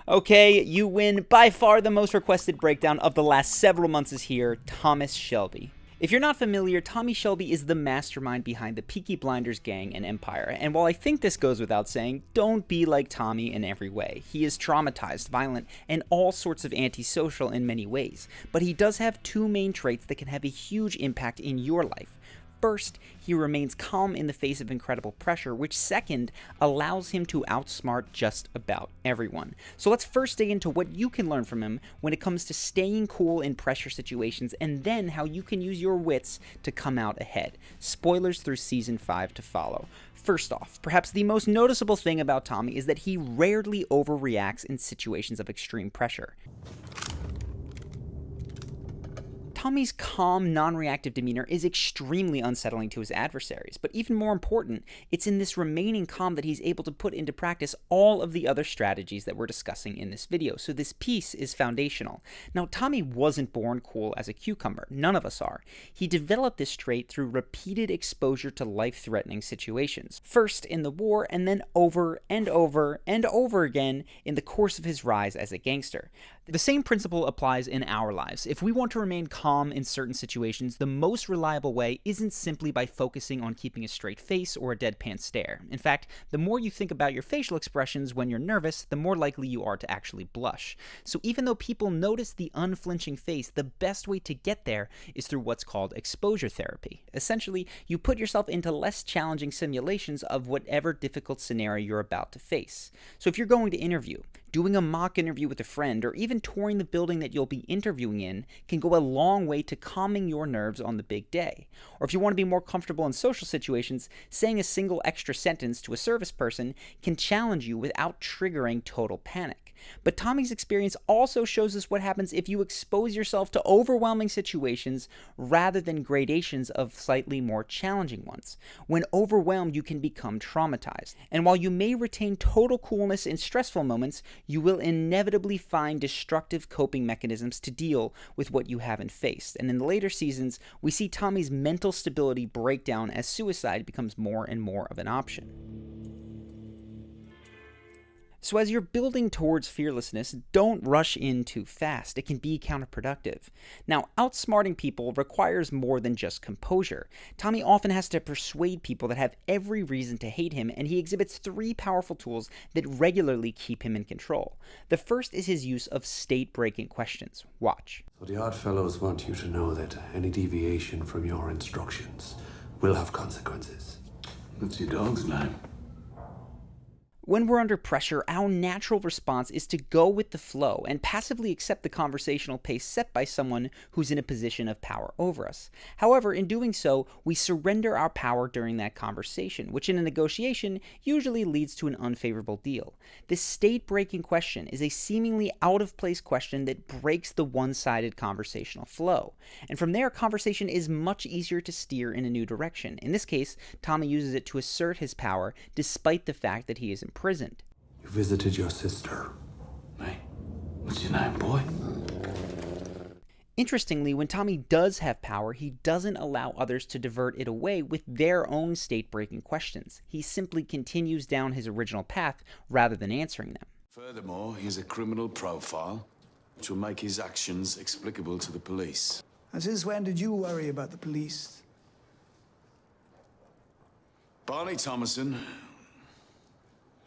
Okay, you win. By far the most requested breakdown of the last several months is here, Thomas Shelby. If you're not familiar, Tommy Shelby is the mastermind behind the Peaky Blinders gang and Empire, and while I think this goes without saying, don't be like Tommy in every way. He is traumatized, violent, and all sorts of antisocial in many ways, but he does have two main traits that can have a huge impact in your life. First, he remains calm in the face of incredible pressure, which second, allows him to outsmart just about everyone. So let's first dig into what you can learn from him when it comes to staying cool in pressure situations, and then how you can use your wits to come out ahead. Spoilers through Season 5 to follow. First off, perhaps the most noticeable thing about Tommy is that he rarely overreacts in situations of extreme pressure. Tommy's calm, non-reactive demeanor is extremely unsettling to his adversaries, but even more important, it's in this remaining calm that he's able to put into practice all of the other strategies that we're discussing in this video, so this piece is foundational. Now, Tommy wasn't born cool as a cucumber, none of us are. He developed this trait through repeated exposure to life-threatening situations, first in the war, and then over and over and over again in the course of his rise as a gangster. The same principle applies in our lives. If we want to remain calm in certain situations, the most reliable way isn't simply by focusing on keeping a straight face or a deadpan stare. In fact, the more you think about your facial expressions when you're nervous, the more likely you are to actually blush. So even though people notice the unflinching face, the best way to get there is through what's called exposure therapy. Essentially, you put yourself into less challenging simulations of whatever difficult scenario you're about to face. So if you're going to interview, doing a mock interview with a friend, or even touring the building that you'll be interviewing in can go a long way to calming your nerves on the big day. Or if you want to be more comfortable in social situations, saying a single extra sentence to a service person can challenge you without triggering total panic. But Tommy's experience also shows us what happens if you expose yourself to overwhelming situations rather than gradations of slightly more challenging ones. When overwhelmed, you can become traumatized. And while you may retain total coolness in stressful moments, you will inevitably find destructive coping mechanisms to deal with what you haven't faced. And in the later seasons, we see Tommy's mental stability break down as suicide becomes more and more of an option. So as you're building towards fearlessness, don't rush in too fast. It can be counterproductive. Now, outsmarting people requires more than just composure. Tommy often has to persuade people that have every reason to hate him, and he exhibits three powerful tools that regularly keep him in control. The first is his use of state-breaking questions. Watch. So the Oddfellows want you to know that any deviation from your instructions will have consequences. What's your dog's name? When we're under pressure, our natural response is to go with the flow and passively accept the conversational pace set by someone who's in a position of power over us. However, in doing so, we surrender our power during that conversation, which in a negotiation usually leads to an unfavorable deal. This state-breaking question is a seemingly out-of-place question that breaks the one-sided conversational flow. And from there, conversation is much easier to steer in a new direction. In this case, Tommy uses it to assert his power despite the fact that he is imprisoned. You visited your sister. Hey, what's your name, boy? Interestingly, when Tommy does have power, he doesn't allow others to divert it away with their own state-breaking questions. He simply continues down his original path rather than answering them. Furthermore, he has a criminal profile, which will make his actions explicable to the police. And since when did you worry about the police? Barney Thomason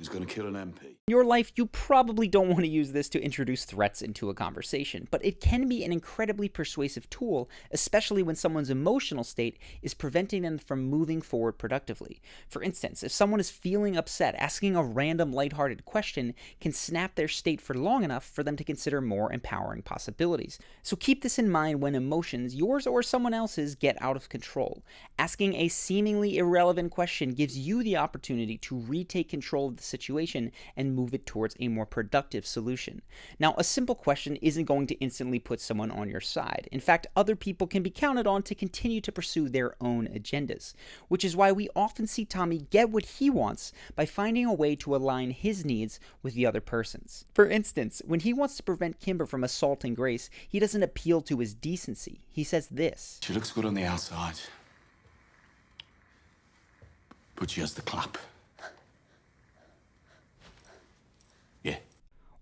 is going to kill an MP. In your life, you probably don't want to use this to introduce threats into a conversation, but it can be an incredibly persuasive tool, especially when someone's emotional state is preventing them from moving forward productively. For instance, if someone is feeling upset, asking a random lighthearted question can snap their state for long enough for them to consider more empowering possibilities. So keep this in mind when emotions, yours or someone else's, get out of control. Asking a seemingly irrelevant question gives you the opportunity to retake control of the situation and move it towards a more productive solution. Now, a simple question isn't going to instantly put someone on your side. In fact, other people can be counted on to continue to pursue their own agendas, which is why we often see Tommy get what he wants by finding a way to align his needs with the other person's. For instance, when he wants to prevent Kimber from assaulting Grace, he doesn't appeal to his decency. He says this: She looks good on the outside, but she has the clap. Yeah.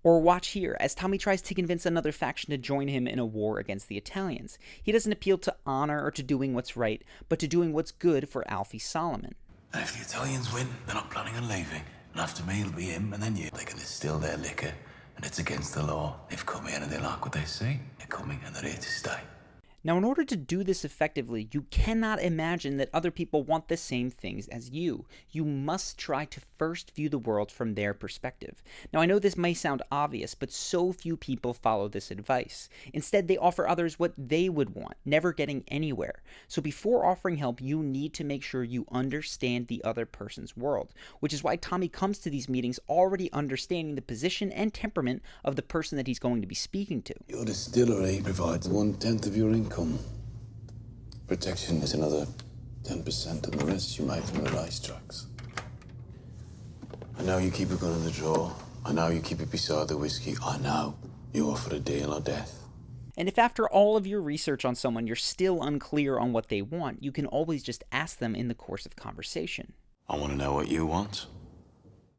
Or watch here, as Tommy tries to convince another faction to join him in a war against the Italians. He doesn't appeal to honor or to doing what's right, but to doing what's good for Alfie Solomon. And if the Italians win, they're not planning on leaving. And after me, it'll be him, and then you. They can distill their liquor, and it's against the law. They've come here and they like what they see. They're coming and they're here to stay. Now, in order to do this effectively, you cannot imagine that other people want the same things as you. You must try to first view the world from their perspective. Now, I know this may sound obvious, but so few people follow this advice. Instead, they offer others what they would want, never getting anywhere. So before offering help, you need to make sure you understand the other person's world, which is why Tommy comes to these meetings already understanding the position and temperament of the person that he's going to be speaking to. Your distillery provides 1/10 of your income. Protection is another 10%, and the rest you make from the racetracks. I know you keep a gun in the drawer. I know you keep it beside the whiskey. I know you offer a deal or death. And if after all of your research on someone you're still unclear on what they want, you can always just ask them in the course of conversation. I want to know what you want.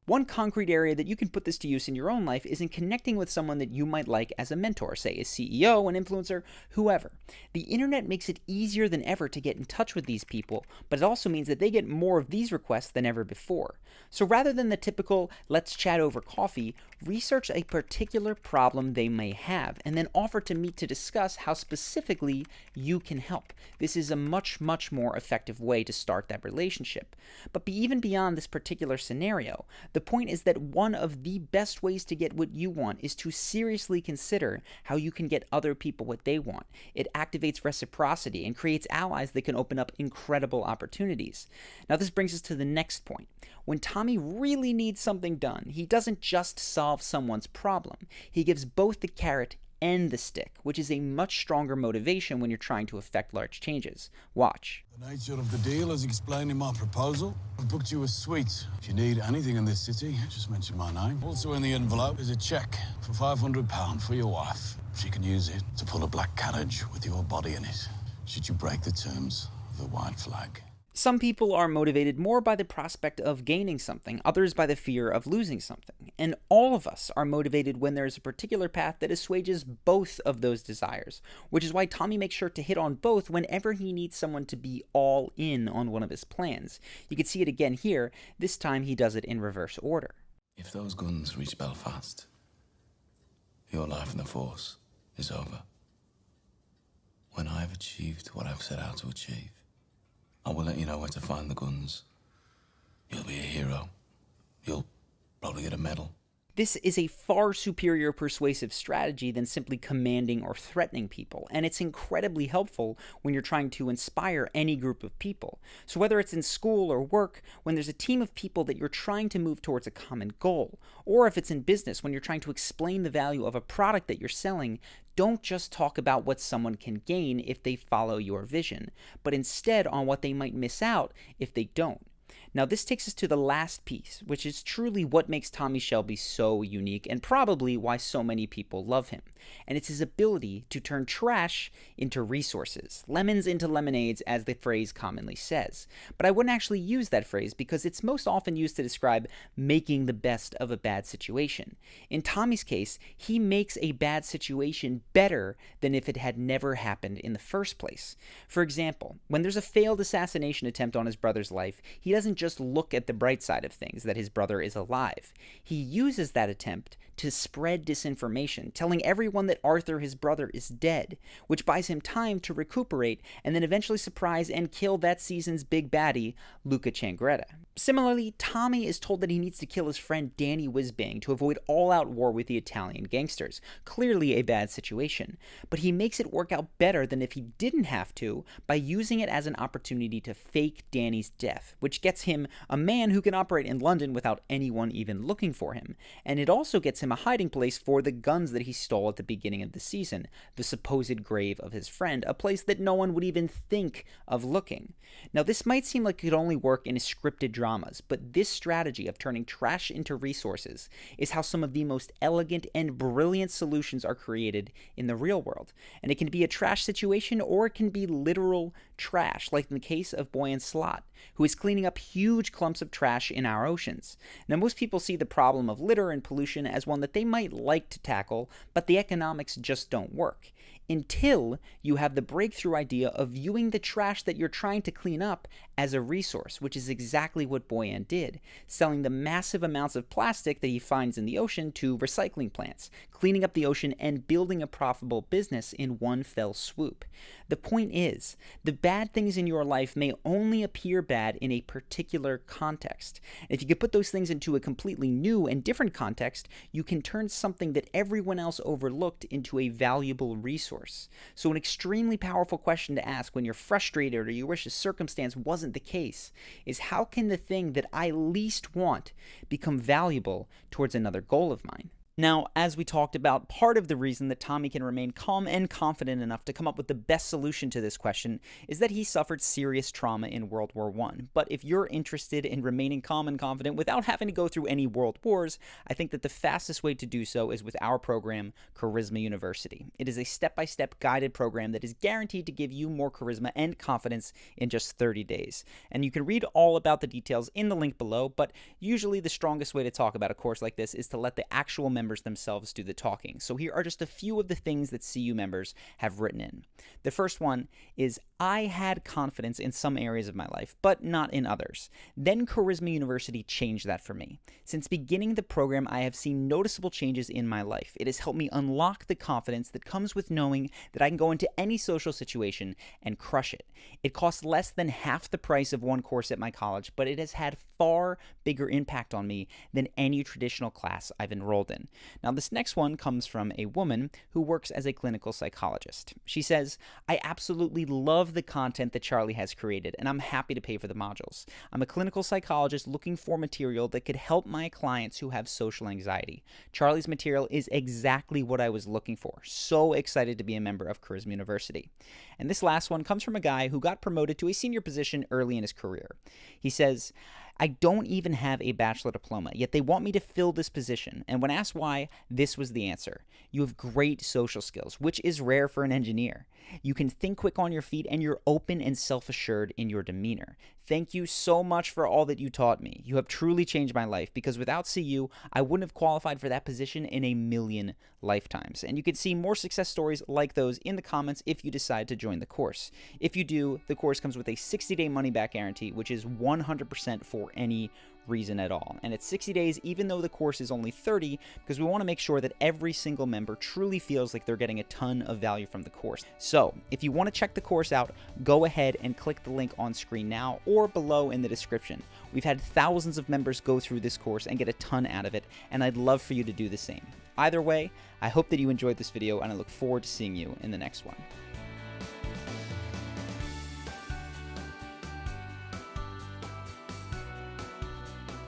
One concrete area that you can put this to use in your own life is in connecting with someone that you might like as a mentor, say a CEO, an influencer, whoever. The internet makes it easier than ever to get in touch with these people, but it also means that they get more of these requests than ever before. So rather than the typical, let's chat over coffee, research a particular problem they may have, and then offer to meet to discuss how specifically you can help. This is a much, much more effective way to start that relationship. But even beyond this particular scenario, the point is that one of the best ways to get what you want is to seriously consider how you can get other people what they want. It activates reciprocity and creates allies that can open up incredible opportunities. Now, this brings us to the next point. When Tommy really needs something done, he doesn't just solve someone's problem. He gives both the carrot and the stick, which is a much stronger motivation when you're trying to effect large changes. Watch. The nature of the deal is explained in my proposal. I've booked you a suite. If you need anything in this city, just mention my name. Also in the envelope is a cheque for £500 for your wife. She can use it to pull a black carriage with your body in it, should you break the terms of the white flag. Some people are motivated more by the prospect of gaining something, others by the fear of losing something. And all of us are motivated when there is a particular path that assuages both of those desires, which is why Tommy makes sure to hit on both whenever he needs someone to be all in on one of his plans. You can see it again here. This time he does it in reverse order. If those guns reach Belfast, your life in the Force is over. When I've achieved what I've set out to achieve, I will let you know where to find the guns. You'll be a hero. You'll probably get a medal. This is a far superior persuasive strategy than simply commanding or threatening people, and it's incredibly helpful when you're trying to inspire any group of people. So whether it's in school or work, when there's a team of people that you're trying to move towards a common goal, or if it's in business when you're trying to explain the value of a product that you're selling, don't just talk about what someone can gain if they follow your vision, but instead on what they might miss out if they don't. Now, this takes us to the last piece, which is truly what makes Tommy Shelby so unique and probably why so many people love him. And it's his ability to turn trash into resources, lemons into lemonades, as the phrase commonly says. But I wouldn't actually use that phrase because it's most often used to describe making the best of a bad situation. In Tommy's case, he makes a bad situation better than if it had never happened in the first place. For example, when there's a failed assassination attempt on his brother's life, he doesn't just look at the bright side of things, that his brother is alive. He uses that attempt to spread disinformation, telling everyone that Arthur, his brother, is dead, which buys him time to recuperate and then eventually surprise and kill that season's big baddie, Luca Changretta. Similarly, Tommy is told that he needs to kill his friend Danny Whizbang to avoid all-out war with the Italian gangsters. Clearly a bad situation, but he makes it work out better than if he didn't have to by using it as an opportunity to fake Danny's death, which gets him a man who can operate in London without anyone even looking for him, and it also gets him a hiding place for the guns that he stole at the beginning of the season, the supposed grave of his friend, a place that no one would even think of looking. Now, this might seem like it could only work in scripted dramas, but this strategy of turning trash into resources is how some of the most elegant and brilliant solutions are created in the real world, and it can be a trash situation or it can be literal trash, like in the case of Boyan Slat, who is cleaning up huge clumps of trash in our oceans. Now, most people see the problem of litter and pollution as one that they might like to tackle, but the economics just don't work. Until you have the breakthrough idea of viewing the trash that you're trying to clean up as a resource, which is exactly what Boyan did, selling the massive amounts of plastic that he finds in the ocean to recycling plants, cleaning up the ocean and building a profitable business in one fell swoop. The point is, the bad things in your life may only appear bad in a particular context. If you could put those things into a completely new and different context, you can turn something that everyone else overlooked into a valuable resource. So an extremely powerful question to ask when you're frustrated or you wish a circumstance wasn't the case is, how can the thing that I least want become valuable towards another goal of mine? Now, as we talked about, part of the reason that Tommy can remain calm and confident enough to come up with the best solution to this question is that he suffered serious trauma in World War I. But if you're interested in remaining calm and confident without having to go through any world wars, I think that the fastest way to do so is with our program, Charisma University. It is a step-by-step guided program that is guaranteed to give you more charisma and confidence in just 30 days. And you can read all about the details in the link below, but usually the strongest way to talk about a course like this is to let the actual members themselves do the talking. So here are just a few of the things that CU members have written in. The first one is, I had confidence in some areas of my life, but not in others. Then Charisma University changed that for me. Since beginning the program, I have seen noticeable changes in my life. It has helped me unlock the confidence that comes with knowing that I can go into any social situation and crush it. It costs less than half the price of one course at my college, but it has had far bigger impact on me than any traditional class I've enrolled in. Now, this next one comes from a woman who works as a clinical psychologist. She says, I absolutely love the content that Charlie has created, and I'm happy to pay for the modules. I'm a clinical psychologist looking for material that could help my clients who have social anxiety. Charlie's material is exactly what I was looking for. So excited to be a member of Charisma University. And this last one comes from a guy who got promoted to a senior position early in his career. He says, I don't even have a bachelor diploma, yet they want me to fill this position. And when asked why, this was the answer. You have great social skills, which is rare for an engineer. You can think quick on your feet, and you're open and self-assured in your demeanor. Thank you so much for all that you taught me. You have truly changed my life, because without CU, I wouldn't have qualified for that position in a million lifetimes. And you can see more success stories like those in the comments if you decide to join the course. If you do, the course comes with a 60-day money-back guarantee, which is 100% for any reason at all. And it's 60 days even though the course is only 30, because we want to make sure that every single member truly feels like they're getting a ton of value from the course. So if you want to check the course out, go ahead and click the link on screen now or below in the description. We've had thousands of members go through this course and get a ton out of it, and I'd love for you to do the same. Either way, I hope that you enjoyed this video, and I look forward to seeing you in the next one.